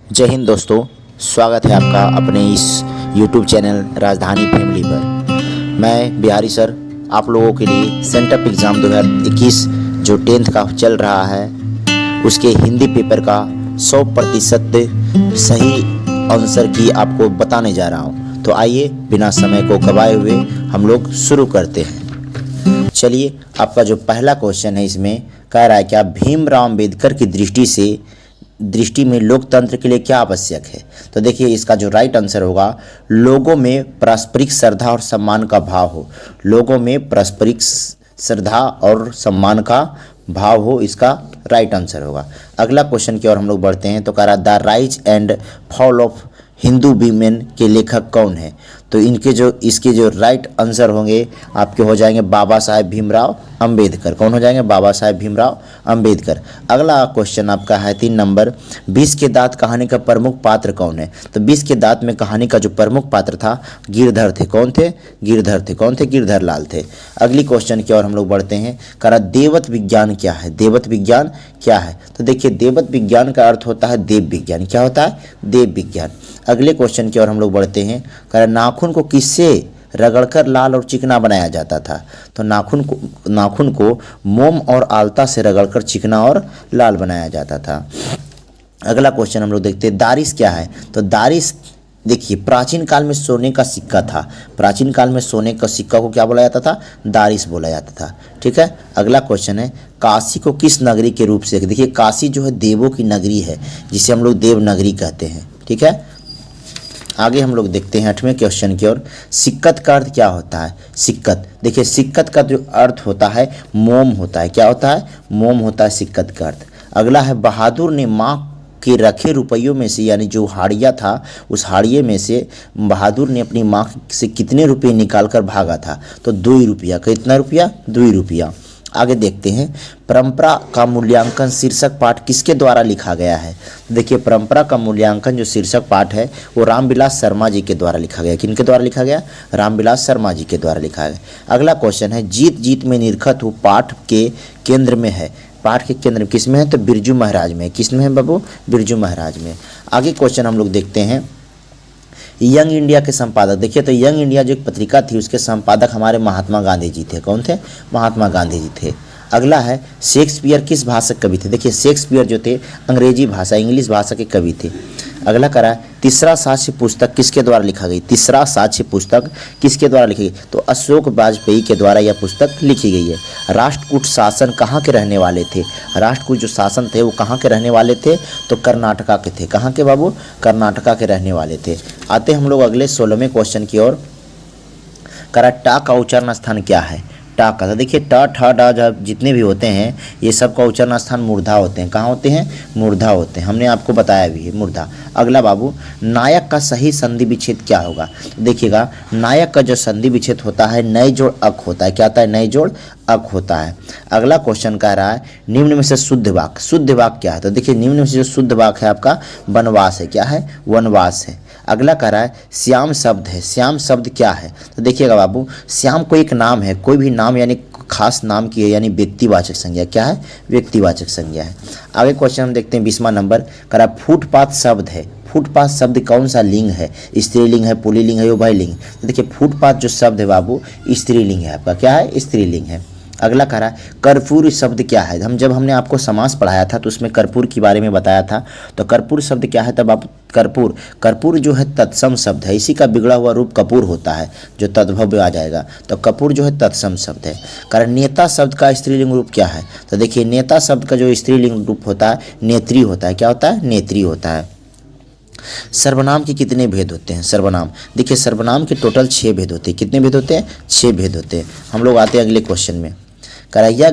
जय हिंद दोस्तों, स्वागत है आपका अपने इस YouTube चैनल राजधानी फैमिली पर। मैं बिहारी सर आप लोगों के लिए सेंटअप एग्ज़ाम 2021 जो 10th का चल रहा है उसके हिंदी पेपर का 100% सही आंसर की आपको बताने जा रहा हूं। तो आइए बिना समय को गवाए हुए हम लोग शुरू करते हैं। चलिए, आपका जो पहला क्वेश्चन है इसमें कह रहा है कि भीमराव अम्बेडकर की दृष्टि में लोकतंत्र के लिए क्या आवश्यक है। तो देखिए, इसका जो राइट आंसर होगा, लोगों में पारस्परिक श्रद्धा और सम्मान का भाव हो। लोगों में पारस्परिक श्रद्धा और सम्मान का भाव हो, इसका राइट आंसर होगा। अगला क्वेश्चन की ओर हम लोग बढ़ते हैं। तो कह रहा है the rise and fall of Hindu women के लेखक कौन है। तो इसके जो राइट आंसर होंगे आपके हो जाएंगे बाबा साहेब भीमराव अंबेडकर। कौन हो जाएंगे? बाबा साहेब भीमराव अंबेडकर। अगला क्वेश्चन आपका है 3 नंबर, 20 के दांत कहानी का प्रमुख पात्र कौन है। तो 20 के दांत में कहानी का जो प्रमुख पात्र था गिरधर थे। कौन थे? गिरधर थे। कौन थे? गिरधर लाल थे। अगली क्वेश्चन की ओर हम लोग बढ़ते हैं। करा देवत विज्ञान क्या है। देवत विज्ञान क्या है। तो देखिए, देवत विज्ञान का अर्थ होता है देव विज्ञान। क्या होता है? देव विज्ञान। अगले क्वेश्चन की ओर हम लोग बढ़ते हैं। कह नाखून को किससे रगड़कर लाल और चिकना बनाया जाता था। तो नाखून को मोम और आलता से रगड़कर चिकना और लाल बनाया जाता था। अगला क्वेश्चन हम लोग देखते हैं, दारिस क्या है। तो दारिस देखिए, प्राचीन काल में सोने का सिक्का था। प्राचीन काल में सोने का सिक्का को क्या बोला जाता था? दारिस बोला जाता था। ठीक है। अगला क्वेश्चन है, काशी को किस नगरी के रूप से। देखिए, काशी जो है देवों की नगरी है, जिसे हम लोग देव नगरी कहते हैं। ठीक है। आगे हम लोग देखते हैं 8वें क्वेश्चन की ओर। सिक्कत का अर्थ क्या होता है। सिक्कत, देखिए सिक्कत का जो अर्थ होता है मोम होता है। क्या होता है? मोम होता है सिक्कत का अर्थ। अगला है, बहादुर ने माँ के रखे रुपयों में से, यानी जो हाड़िया था उस हाड़िए में से बहादुर ने अपनी माँ से कितने रुपये निकाल कर भागा था। तो 2 रुपया। कितना रुपया? 2 रुपया। आगे देखते हैं, परंपरा का मूल्यांकन शीर्षक पाठ किसके द्वारा लिखा गया है। देखिए, परंपरा का मूल्यांकन जो शीर्षक पाठ है वो रामविलास शर्मा जी के द्वारा लिखा गया। किनके द्वारा लिखा गया? रामविलास शर्मा जी के द्वारा लिखा गया। अगला क्वेश्चन है, जीत जीत में निरखत हो पाठ के केंद्र में है। पाठ के केंद्र में किस में है? तो बिरजू महाराज में। किस में है बाबू? बिरजू महाराज में। आगे क्वेश्चन हम लोग देखते हैं, यंग इंडिया के संपादक। देखिए, तो यंग इंडिया जो एक पत्रिका थी उसके संपादक हमारे महात्मा गांधी जी थे। कौन थे? महात्मा गांधी जी थे। अगला है, शेक्सपियर किस भाषा के कवि थे। देखिए, शेक्सपियर जो थे अंग्रेजी भाषा, इंग्लिश भाषा के कवि थे। अगला करा, तीसरा साक्ष्य पुस्तक किसके द्वारा लिखा गई। तीसरा साक्ष्य पुस्तक किसके द्वारा लिखी गई। तो अशोक वाजपेयी के द्वारा यह पुस्तक लिखी गई है। राष्ट्रकूट शासन कहाँ के रहने वाले थे। राष्ट्रकूट जो शासन थे वो कहाँ के रहने वाले थे। तो कर्नाटका के थे। कहाँ के बाबू? कर्नाटका के रहने वाले थे। आते हम लोग अगले 16वें क्वेश्चन की ओर। करा टा का उच्चारण स्थान क्या है। टा का, तो देखिए टा ठा डा जब जितने भी होते हैं ये सब का उच्चारण स्थान मूर्धा होते हैं। कहाँ होते हैं? मूर्धा होते हैं। हमने आपको बताया भी है मूर्धा। अगला बाबू, नायक का सही संधि विच्छेद क्या होगा। देखिएगा, नायक का जो संधि विच्छेद होता है नए जोड़ अक होता है। क्या होता है? नए जोड़ अक होता है। अगला क्वेश्चन कह रहा है, निम्न में से शुद्ध वाक्य। शुद्ध वाक्य क्या है। तो देखिए, निम्न में से जो शुद्ध वाक्य है आपका वनवास है। क्या है? वनवास है। अगला कह रहा है, श्याम शब्द है। श्याम शब्द क्या है। तो देखिएगा बाबू, श्याम को एक नाम है, कोई भी नाम यानी खास नाम की है, यानी व्यक्तिवाचक संज्ञा। क्या है? व्यक्तिवाचक संज्ञा है। आगे क्वेश्चन हम देखते हैं 20वां नंबर। कह रहा है, फुटपाथ शब्द है। फुटपाथ शब्द कौन सा लिंग है। स्त्रीलिंग है, पुल्लिंग है या उभयलिंग। तो देखिए, फुटपाथ जो शब्द है बाबू स्त्रीलिंग है आपका। क्या है? स्त्रीलिंग है। अगला कह रहा है, कर्पूर शब्द क्या है। हमने आपको समास पढ़ाया था तो उसमें कर्पूर के बारे में बताया था। तो कर्पूर शब्द क्या है। तब आप कर्पूर जो है तत्सम शब्द है। इसी का बिगड़ा हुआ रूप कपूर होता है जो तद्भव में आ जाएगा। तो कपूर जो है तत्सम शब्द है। कारण नेता शब्द का स्त्रीलिंग रूप क्या है। तो देखिए, नेता शब्द का जो स्त्रीलिंग रूप होता है नेत्री होता है। क्या होता है? नेत्री होता है। सर्वनाम के कितने भेद होते हैं। सर्वनाम, देखिए सर्वनाम के टोटल 6 भेद होते हैं। कितने भेद होते हैं? 6 भेद होते हैं। हम लोग आते हैं अगले क्वेश्चन में। कह रहा यह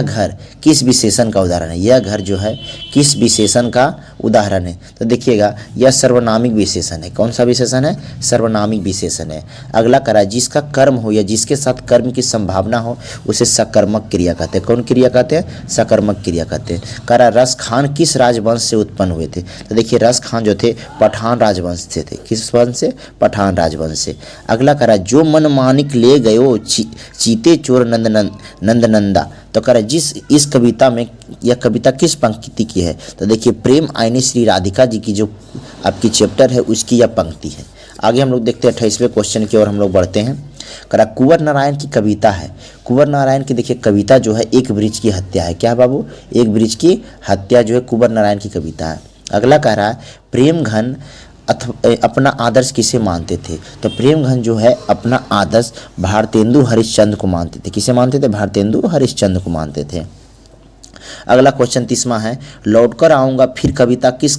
घर किस विशेषण का उदाहरण है। यह घर जो है किस विशेषण का उदाहरण है। तो देखिएगा, यह सर्वनामिक विशेषण है। कौन सा विशेषण है? सर्वनामिक विशेषण है। अगला कह रहा है, जिसका कर्म हो या जिसके साथ कर्म की संभावना हो उसे सकर्मक क्रिया कहते हैं। कौन क्रिया कहते हैं? सकर्मक क्रिया कहते हैं। कह रहा है, रस खान किस राजवंश से उत्पन्न हुए थे। तो देखिए, रस खान जो थे पठान राजवंश से थे। किस वंश से? पठान राजवंश से। अगला कह रहा है, जो मन मानिक ले गयो चीते चोर नंदनंदा। तो कह रहा है जिस इस कविता में यह कविता किस पंक्ति की है? तो देखिए प्रेम आईनी श्री राधिका जी की जो आपकी चैप्टर है उसकी यह पंक्ति है। आगे हम लोग देखते हैं 28वें क्वेश्चन की ओर हम लोग बढ़ते हैं। करा कुंवर नारायण की कविता है। कुंवर नारायण की देखिए कविता जो है एक वृक्ष की हत्या है। क्या है बाबू? एक वृक्ष की हत्या जो है कुंवर नारायण की कविता है। अगला कह रहा है प्रेम घन अपना आदर्श किसे मानते थे? तो प्रेम घन जो है अपना आदर्श भारतेंदु हरिश्चंद्र को मानते थे। किसे मानते थे? भारतेंदु हरिश्चंद्र को मानते थे। अगला क्वेश्चन 30वां है लौटकर आऊँगा फिर कविता किस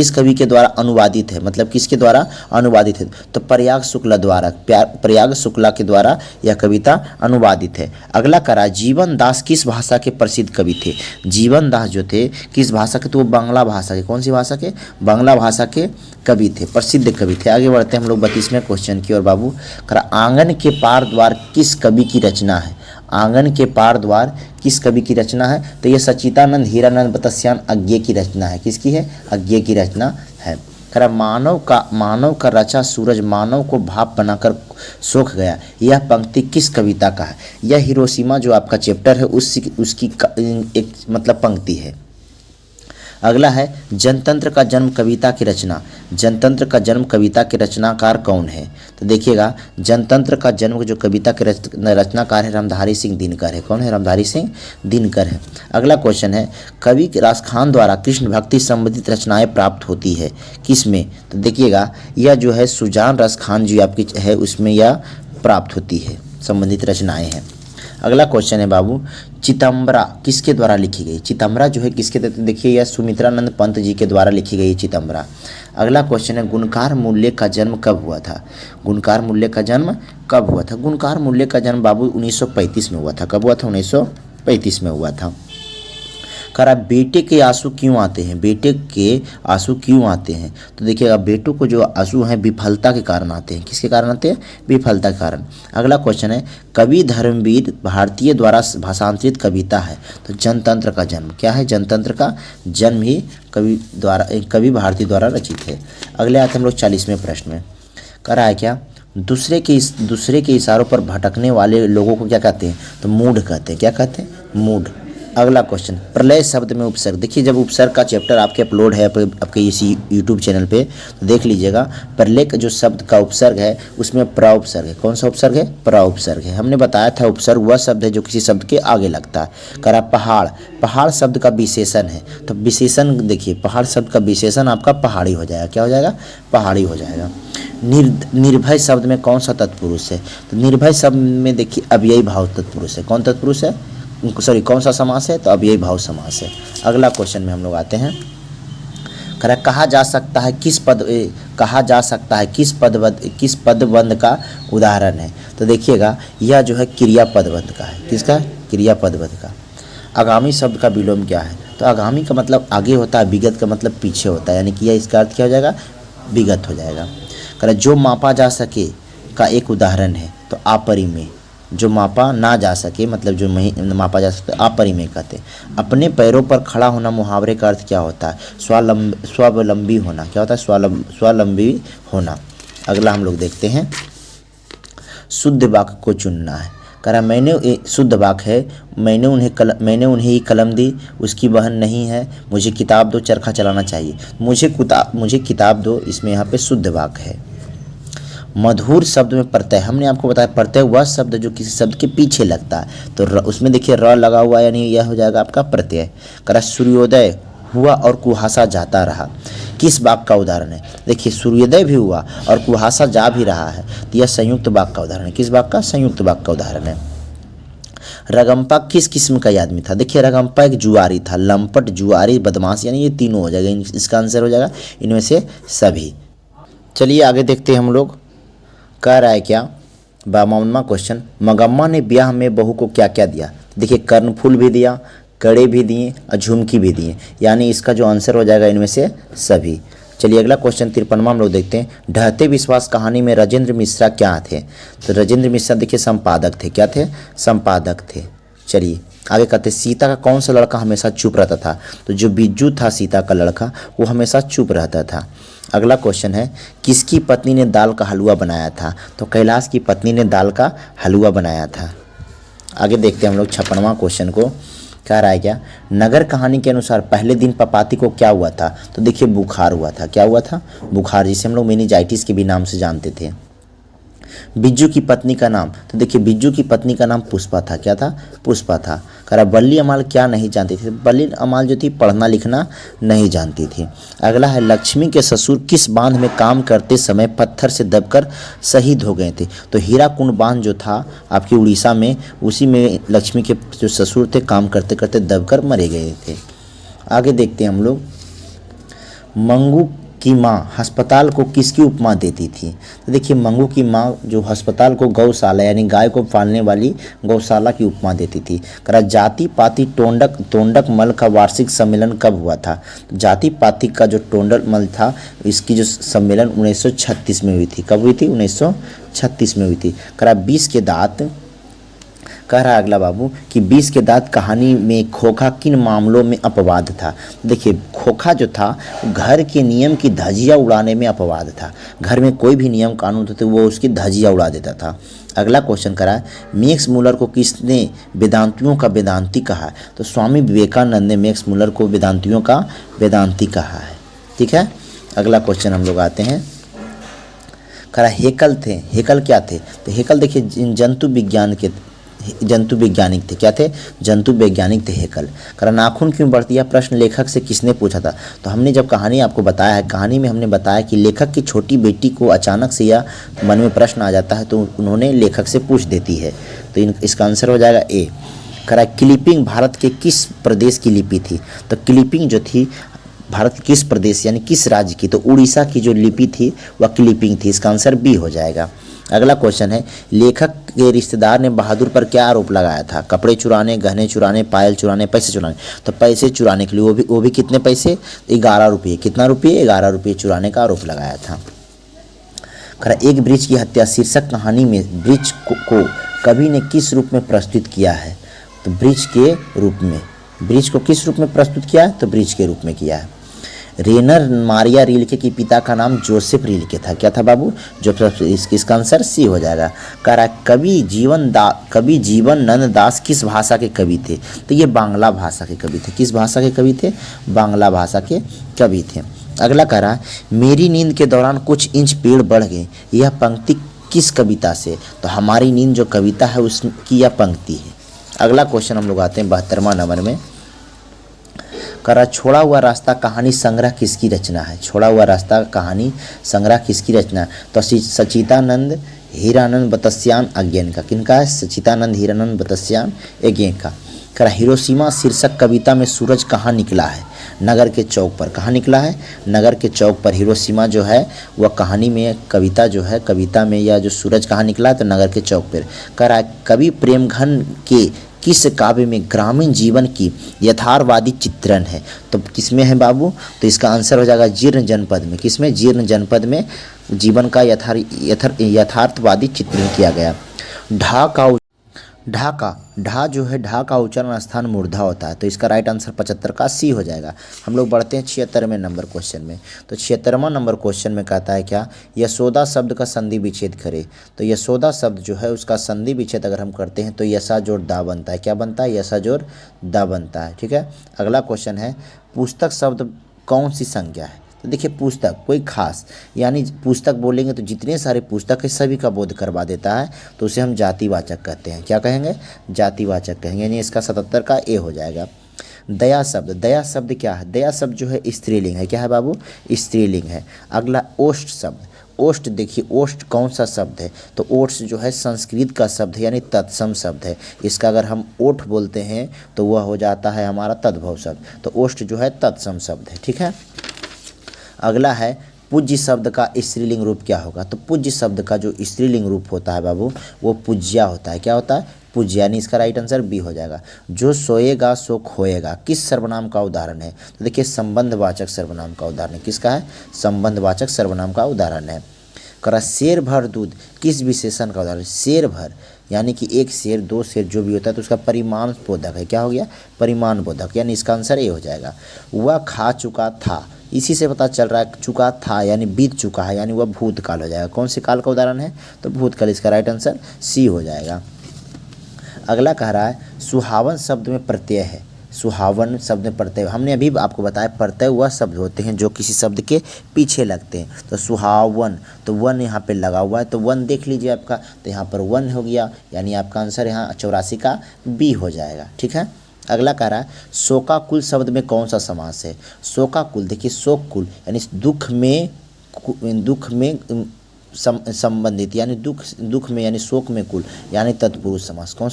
कवि के द्वारा अनुवादित है? मतलब किसके द्वारा अनुवादित है? तो प्रयाग शुक्ला द्वारा, प्रयाग शुक्ला के द्वारा यह कविता अनुवादित है। अगला करा जीवन दास किस भाषा के प्रसिद्ध कवि थे? जीवन दास जो थे किस भाषा के? तो वो बांग्ला भाषा के। कौन सी भाषा के? बांग्ला भाषा के कवि थे, प्रसिद्ध कवि थे। आगे बढ़ते हैं हम लोग 32वें क्वेश्चन की ओर बाबू। करा आंगन के पार द्वार किस कवि की रचना है? आंगन के पार द्वार किस कवि की रचना है? तो ये सच्चिदानंद हीरानंद बतस्यान अज्ञे की रचना है। किसकी है? अज्ञे की रचना है। करा मानव का रचा सूरज मानव को भाप बनाकर सोख गया, यह पंक्ति किस कविता का है? यह हिरोशिमा जो आपका चैप्टर है उसकी एक मतलब पंक्ति है। अगला है जनतंत्र का जन्म कविता की रचना। जनतंत्र का जन्म कविता के रचनाकार कौन है? तो देखिएगा जनतंत्र का जन्म जो कविता के रचनाकार है रामधारी सिंह दिनकर है। कौन है? रामधारी सिंह दिनकर है। अगला क्वेश्चन है कवि रासखान द्वारा कृष्ण भक्ति संबंधित रचनाएं प्राप्त होती है किस में? तो देखिएगा यह जो है सुजान रसखान जी आपकी है उसमें यह प्राप्त होती है, संबंधित रचनाएं हैं। अगला क्वेश्चन है बाबू चितंबरा किसके द्वारा लिखी गई? चितंबरा जो है किसके? देखिए यह सुमित्रानंद पंत जी के द्वारा लिखी गई चितंबरा। अगला क्वेश्चन है गुणकार मूल्य का जन्म कब हुआ था? गुणकार मूल्य का जन्म कब हुआ था? गुणकार मूल्य का जन्म बाबू 1935 में हुआ था। कब हुआ था? 1935 में हुआ था। करा बेटे के आंसू क्यों आते हैं? बेटे के आंसू क्यों आते हैं? तो देखिएगा बेटों को जो आंसू हैं विफलता के कारण आते हैं। किसके कारण आते हैं? विफलता के कारण। अगला क्वेश्चन है कवि धर्मवीर भारतीय द्वारा भाषांतरित कविता है। तो जनतंत्र का जन्म क्या है? जनतंत्र का जन्म ही कवि भारती द्वारा रचित है। अगले आते हम लोग 40वें प्रश्न में। करा है क्या दूसरे के इशारों पर भटकने वाले लोगों को क्या कहते हैं? तो मूढ़ कहते हैं। क्या कहते हैं? मूढ़। अगला क्वेश्चन प्रलय शब्द में उपसर्ग। देखिए जब उपसर्ग का चैप्टर आपके अपलोड है आपके इसी यूट्यूब चैनल पे तो देख लीजिएगा प्रलय का जो शब्द का उपसर्ग है उसमें प्र उपसर्ग है। कौन सा उपसर्ग है? प्र उपसर्ग है। हमने बताया था उपसर्ग वह शब्द है जो किसी शब्द के आगे लगता है। करा पहाड़, पहाड़ शब्द का विशेषण है। तो विशेषण देखिए पहाड़ शब्द का विशेषण आपका पहाड़ी हो जाएगा। क्या हो जाएगा? पहाड़ी हो जाएगा। निर्भय शब्द में कौन सा तत्पुरुष है? तो निर्भय शब्द में देखिए अव्ययी भाव तत्पुरुष है। कौन तत्पुरुष है? सॉरी कौन सा समास है? तो अव्ययी भाव समास है। अगला क्वेश्चन में हम लोग आते हैं। कहा जा सकता है किस पदबंध का उदाहरण है? तो देखिएगा यह जो है क्रिया पदबंध का है। किसका? क्रिया पदबंध का। आगामी शब्द का विलोम क्या है? तो आगामी का मतलब आगे होता है, विगत का मतलब पीछे होता है, यानी कि यह इसका अर्थ क्या हो जाएगा? विगत हो जाएगा। जो मापा जा सके का एक उदाहरण है तो अपरिमेय। जो मापा ना जा सके मतलब जो मापा जा सकता है अपरिमेय कहते हैं। अपने पैरों पर खड़ा होना मुहावरे का अर्थ क्या होता है? स्वावलंबी होना। क्या होता है? स्वावलंबी होना। अगला हम लोग देखते हैं शुद्ध वाक्य को चुनना है। कह रहा मैंने शुद्ध वाक्य है मैंने उन्हें ही कलम दी, उसकी बहन नहीं है, मुझे किताब दो, चरखा चलाना चाहिए। मुझे किताब दो, इसमें यहाँ पे शुद्ध वाक्य है। मधुर शब्द में प्रत्यय, हमने आपको बताया प्रत्यय वह शब्द जो किसी शब्द के पीछे लगता है। तो उसमें देखिए र लगा हुआ यानी यह हो जाएगा आपका प्रत्यय। करा सूर्योदय हुआ और कुहासा जाता रहा, किस वाक्य का उदाहरण है? देखिए सूर्योदय भी हुआ और कुहासा जा भी रहा है तो यह संयुक्त वाक्य का उदाहरण है। किस वाक्य का? संयुक्त वाक्य का उदाहरण है। रगम्पा किस किस्म का आदमी था? देखिए रगम्पा एक जुआरी था, लंपट, जुआरी, बदमाश, यानी ये तीनों हो जाएगा। इसका आंसर हो जाएगा इनमें से सभी। चलिए आगे देखते हैं हम लोग। कह रहा है क्या 52वां क्वेश्चन, मगम्मा ने ब्याह में बहू को क्या क्या दिया? देखिए कर्णफूल भी दिया, कड़े भी दिए और झुमकी भी दिए, यानी इसका जो आंसर हो जाएगा इनमें से सभी। चलिए अगला क्वेश्चन 53वां हम लोग देखते हैं। ढहते विश्वास कहानी में राजेंद्र मिश्रा क्या थे? तो राजेंद्र मिश्रा देखिए संपादक थे। क्या थे? संपादक थे। चलिए आगे कहते हैं सीता का कौन सा लड़का हमेशा चुप रहता था? तो जो बिज्जू था सीता का लड़का वो हमेशा चुप रहता था। अगला क्वेश्चन है किसकी पत्नी ने दाल का हलवा बनाया था? तो कैलाश की पत्नी ने दाल का हलवा बनाया था। आगे देखते हैं हम लोग 56वां क्वेश्चन को। कह रहा है क्या, नगर कहानी के अनुसार पहले दिन पपाती को क्या हुआ था? तो देखिए बुखार हुआ था। क्या हुआ था? बुखार, जिसे हम लोग मेनिंजाइटिस के भी नाम से जानते थे। बिज्जू की पत्नी का नाम, तो देखिए बिज्जू की पत्नी का नाम पुष्पा था। क्या था? पुष्पा था। कह रहा बल्ली अमाल क्या नहीं जानती थी? बल्ली अमाल जो थी पढ़ना लिखना नहीं जानती थी। अगला है, लक्ष्मी के ससुर किस बांध में काम करते समय पत्थर से दबकर शहीद हो गए थे? तो हीराकुंड बांध जो था आपकी उड़ीसा में, उसी में लक्ष्मी के जो ससुर थे काम करते करते दबकर मरे गए थे। आगे देखते हैं हम लोग, मंगू की माँ अस्पताल को किसकी उपमा देती थी? तो देखिए मंगू की माँ जो अस्पताल को गौशाला यानी गाय को पालने वाली गौशाला की उपमा देती थी। करा जाति पाति तोंडक मल का वार्षिक सम्मेलन कब हुआ था? जाति पाति का जो टोंडक मल था, इसकी जो सम्मेलन 1936 में हुई थी। कब हुई थी? 1936 में हुई थी। करा 20 के दांत, कह रहा है अगला बाबू कि 20 के दांत कहानी में खोखा किन मामलों में अपवाद था? देखिए खोखा जो था घर के नियम की धज्जियां उड़ाने में अपवाद था। घर में कोई भी नियम कानून होते वो उसकी धज्जियां उड़ा देता था। अगला क्वेश्चन करा है, मैक्स मुलर को किसने वेदांतियों का वेदांती कहा है? तो स्वामी विवेकानंद ने मैक्स मुलर को वेदांतियों का वेदांती कहा है। ठीक है, अगला क्वेश्चन हम लोग आते हैं। करा हेकल थे, हेकल क्या थे? तो हेकल देखिए जंतु वैज्ञानिक थे। क्या थे? जंतु वैज्ञानिक थे हेकल। कारण नाखून क्यों बढ़ती है प्रश्न लेखक से किसने पूछा था? तो हमने जब कहानी आपको बताया है, कहानी में हमने बताया कि लेखक की छोटी बेटी को अचानक से या मन में प्रश्न आ जाता है तो उन्होंने लेखक से पूछ देती है। तो इसका आंसर हो जाएगा ए। करा क्लिपिंग भारत के किस प्रदेश की लिपि थी? तो क्लिपिंग जो थी भारत के किस प्रदेश यानी किस राज्य की? तो उड़ीसा की जो लिपि थी वह क्लिपिंग थी। इसका आंसर बी हो जाएगा। अगला क्वेश्चन है, लेखक के रिश्तेदार ने बहादुर पर क्या आरोप लगाया था? कपड़े चुराने, गहने चुराने, पायल चुराने, पैसे चुराने। तो पैसे चुराने के लिए वो भी कितने पैसे? 11 रुपये। कितना रुपये? 11 रुपये चुराने का आरोप लगाया था। खरा एक ब्रिज की हत्या शीर्षक कहानी में ब्रिज को कवि ने किस रूप में प्रस्तुत किया है? तो ब्रिज के रूप में। ब्रिज को किस रूप में प्रस्तुत किया है? तो ब्रिज के रूप में किया है। रेनर मारिया रिल्के के पिता का नाम जोसेफ रिल्के था। क्या था बाबू? जोसेफ। इसका आंसर सी हो जाएगा। कह रहा कवि जीवनानंद दास किस भाषा के कवि थे? तो ये बांग्ला भाषा के कवि थे। किस भाषा के कवि थे? बांग्ला भाषा के कवि थे। अगला कह रहा है, मेरी नींद के दौरान कुछ इंच पेड़ बढ़ गए, यह पंक्ति किस कविता से? तो हमारी नींद जो कविता है उसकी यह पंक्ति है। अगला क्वेश्चन हम लोग आते हैं 72वां नंबर में। करा छोड़ा हुआ रास्ता कहानी संग्रह किसकी रचना है? छोड़ा हुआ रास्ता कहानी संग्रह किसकी रचना है? तो सच्चिदानंद हीरानंद बतस्यान अज्ञेन का। किनका है? सच्चिदानंद हीरानंद बतस्यान अज्ञेन का। करा हिरोशिमा शीर्षक कविता में सूरज कहाँ निकला है? नगर के चौक पर। कहाँ निकला है? नगर के चौक पर। हिरोशिमा जो है वह कहानी में कविता जो है, कविता में या जो सूरज कहाँ निकला है? तो नगर के चौक पर। करा कवि प्रेमघन के किस काव्य में ग्रामीण जीवन की यथार्थवादी चित्रण है? तो किसमें है बाबू? तो इसका आंसर हो जाएगा जीर्ण जनपद में। किसमें? जीर्ण जनपद में जीवन का यथार्थवादी चित्रण किया गया। ढा जो है ढा का उच्चारण स्थान मूर्धा होता है। तो इसका राइट आंसर 75 का सी हो जाएगा। हम लोग बढ़ते हैं 76वें नंबर क्वेश्चन में। तो 76वां नंबर क्वेश्चन में कहता है क्या? यशोदा शब्द का संधि विच्छेद करें। तो यशोदा शब्द जो है उसका संधि विच्छेद अगर हम करते हैं तो यशा जोड़ दा बनता है। क्या बनता है? यशा जोड़ दा बनता है। ठीक है, अगला क्वेश्चन है, पुस्तक शब्द कौन सी संज्ञा है? तो देखिए पुस्तक कोई खास, यानी पुस्तक बोलेंगे तो जितने सारे पुस्तक है सभी का बोध करवा देता है, तो उसे हम जातिवाचक कहते हैं। क्या कहेंगे? जातिवाचक कहेंगे। यानी इसका 77 का ए हो जाएगा। दया शब्द क्या है? दया शब्द जो है स्त्रीलिंग है। क्या है बाबू? स्त्रीलिंग है। अगला ओष्ठ शब्द। ओष्ठ देखिए ओष्ठ कौन सा शब्द है? तो ओष्ठ जो है संस्कृत का शब्द है यानी तत्सम शब्द है। इसका अगर हम ओठ बोलते हैं तो वह हो जाता है हमारा तद्भव शब्द। तो ओष्ठ जो है तत्सम शब्द है। ठीक है, अगला है पूज्य शब्द का स्त्रीलिंग रूप क्या होगा? तो पूज्य शब्द का जो स्त्रीलिंग रूप होता है बाबू वो पूज्या होता है। क्या होता है? पूज्य। यानी इसका राइट आंसर बी हो जाएगा। जो सोएगा सो खोएगा किस सर्वनाम का उदाहरण है? तो देखिए संबंधवाचक सर्वनाम का उदाहरण है। किसका है? संबंधवाचक सर्वनाम का उदाहरण है। करा शेर भर दूध किस विशेषण का उदाहरण? शेर भर यानी कि एक शेर, दो शेर जो भी होता है तो उसका परिमाण बोधक है। क्या हो गया? परिमाण बोधक। यानी इसका आंसर ए हो जाएगा। वह खा चुका था, इसी से पता चल रहा है चुका था यानी बीत चुका है, यानी वह भूतकाल हो जाएगा। कौन से काल का उदाहरण है? तो भूतकाल। इसका राइट आंसर सी हो जाएगा। अगला कह रहा है सुहावन शब्द में प्रत्यय है। सुहावन शब्द में प्रत्यय, हमने अभी आपको बताया प्रत्यय वह शब्द होते हैं जो किसी शब्द के पीछे लगते हैं। तो सुहावन, तो वन यहाँ पे लगा हुआ है, तो वन देख लीजिए आपका, तो यहाँ पर वन हो गया, यानी आपका आंसर यहाँ 84 का बी हो जाएगा। ठीक है। अगला कह रहा है शोकाकुल शब्द में कौन सा समास है। शोकाकुल, देखिए शोककुल यानी दुख में संबंधित, यानी दुख में यानी शोक में कुल, यानी तत्पुरुष समास। कौन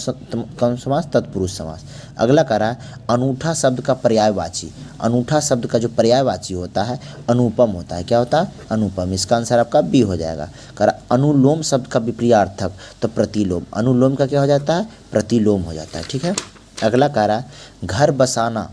समास? तत्पुरुष समास। अगला कह रहा है अनूठा शब्द का पर्यायवाची। अनूठा शब्द का जो पर्यायवाची होता है अनुपम होता है। क्या होता है? अनुपम। इसका आंसर आपका बी हो जाएगा। कह रहा अनुलोम शब्द का विपर्यार्थक, तो प्रतिलोम। अनुलोम का क्या हो जाता है? प्रतिलोम हो जाता है। ठीक है। अगला कह रहा है घर बसाना,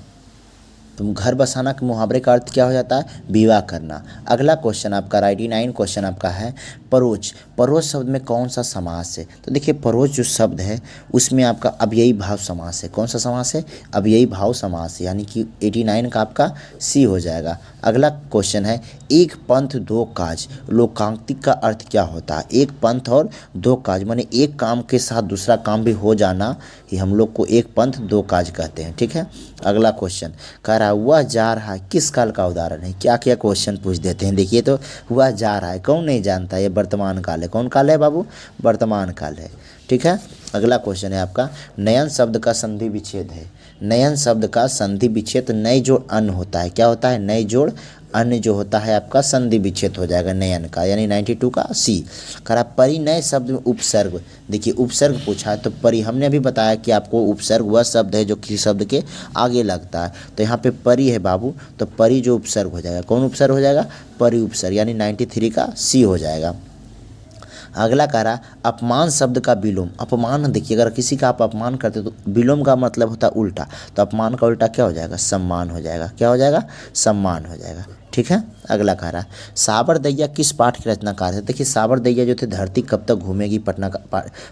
तो घर बसाना के मुहावरे का अर्थ क्या हो जाता है? विवाह करना। अगला क्वेश्चन आपका 89 क्वेश्चन आपका है परोज। परोज शब्द में कौन सा समास है? तो देखिए परोज जो शब्द है उसमें आपका अव्ययी भाव समास है। कौन सा समास है? अव्ययी भाव समास है, यानी कि 89 का आपका सी हो जाएगा। अगला क्वेश्चन है एक पंथ दो काज। लोकांतिक का अर्थ क्या होता है? एक पंथ और दो काज, माने एक काम के साथ दूसरा काम भी हो जाना, ये हम लोग को एक पंथ दो काज कहते हैं। ठीक है। अगला क्वेश्चन कह रहा है वह जा रहा है किस काल का उदाहरण है? क्या क्या क्वेश्चन पूछ देते हैं। देखिए तो वह जा रहा है, कौन नहीं जानता, ये वर्तमान काल है। कौन काल है बाबू? वर्तमान काल है। ठीक है। अगला क्वेश्चन है आपका नयन शब्द का संधि विच्छेद है। नयन शब्द का संधि विच्छेद नए जोड़ अन्न होता है। क्या होता है? नए जोड़ अन्य जो होता है आपका संधि विच्छेद हो जाएगा नयन का, यानी 92 का सी। करा परिनय शब्द में उपसर्ग। देखिए उपसर्ग पूछा है तो परि, हमने अभी बताया कि आपको उपसर्ग वह शब्द है जो किसी शब्द के आगे लगता है। तो यहाँ पे परि है बाबू, तो परि जो उपसर्ग हो जाएगा, कौन उपसर्ग हो जाएगा? परि उपसर्ग, यानी 93 का सी हो जाएगा। अगला कह रहा अपमान शब्द का विलोम। अपमान, देखिए अगर किसी का आप अपमान करते तो विलोम का मतलब होता है उल्टा, तो अपमान का उल्टा क्या हो जाएगा? सम्मान हो जाएगा। क्या हो जाएगा? सम्मान हो जाएगा। ठीक है। अगला कह रहा साबर दैया किस पाठ के रचनाकार है? देखिए साबर दैया जो थे धरती कब तक घूमेगी पटना का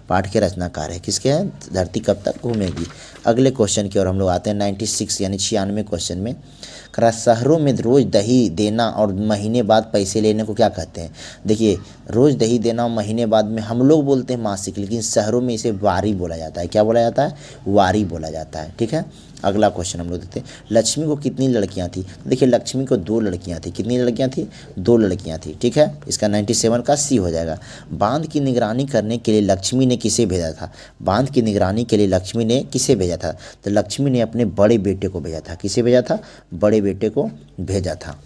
पाठ के रचनाकार है। किसके हैं? धरती कब तक घूमेगी। अगले क्वेश्चन की ओर हम लोग आते हैं 96 यानी 96 क्वेश्चन में। कह रहा शहरों में रोज़ दही देना और महीने बाद पैसे लेने को क्या कहते हैं? देखिए रोज़ दही देना और महीने बाद में हम लोग बोलते हैं मासिक, लेकिन शहरों में इसे वारी बोला जाता है। क्या बोला जाता है? वारी बोला जाता है। ठीक है। अगला क्वेश्चन हम लोग देखते हैं लक्ष्मी को कितनी लड़कियां थी? देखिए लक्ष्मी को 2 लड़कियां थी। कितनी लड़कियां थी? 2 लड़कियां थी। ठीक है। इसका 97 का सी हो जाएगा। बांध की निगरानी करने के लिए लक्ष्मी ने किसे भेजा था? बांध की निगरानी के लिए लक्ष्मी ने किसे भेजा था? तो लक्ष्मी ने अपने बड़े बेटे को भेजा था। किसे भेजा था? बड़े बेटे को भेजा था।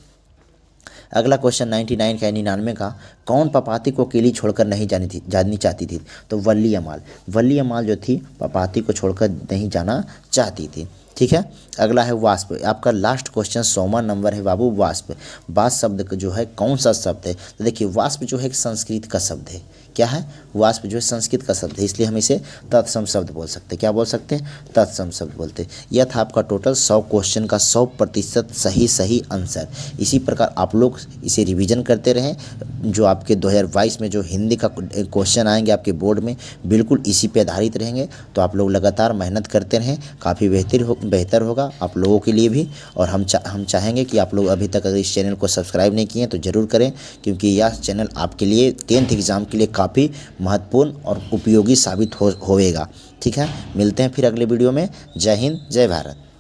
अगला क्वेश्चन 99 का 99 का कौन पपाती को अकेली छोड़कर नहीं जानी चाहती थी? तो वल्ली अमाल। वल्ली अमाल जो थी पपाती को छोड़कर नहीं जाना चाहती थी। ठीक है। अगला है वाष्प। आपका लास्ट क्वेश्चन 100वां नंबर है बाबू वाष्प। वाष्प शब्द जो है कौन सा शब्द है? तो देखिए वाष्प जो है एक संस्कृत का शब्द है। क्या है? वाष्प जो है संस्कृत का शब्द है, इसलिए हम इसे तत्सम शब्द बोल सकते हैं। क्या बोल सकते हैं? तत्सम शब्द बोलते हैं। यह था आपका टोटल 100 क्वेश्चन का 100% सही आंसर। इसी प्रकार आप लोग इसे रिवीजन करते रहें। जो आपके 2022 में जो हिंदी का क्वेश्चन आएंगे आपके बोर्ड में बिल्कुल इसी पे आधारित रहेंगे। तो आप लोग लगातार मेहनत करते रहें, काफ़ी बेहतर होगा आप लोगों के लिए भी। और हम चाहेंगे कि आप लोग अभी तक अगर इस चैनल को सब्सक्राइब नहीं किए तो ज़रूर करें, क्योंकि यह चैनल आपके लिए 10th एग्ज़ाम के लिए काफ़ी महत्वपूर्ण और उपयोगी साबित होएगा। ठीक है। मिलते हैं फिर अगले वीडियो में। जय हिंद, जय भारत।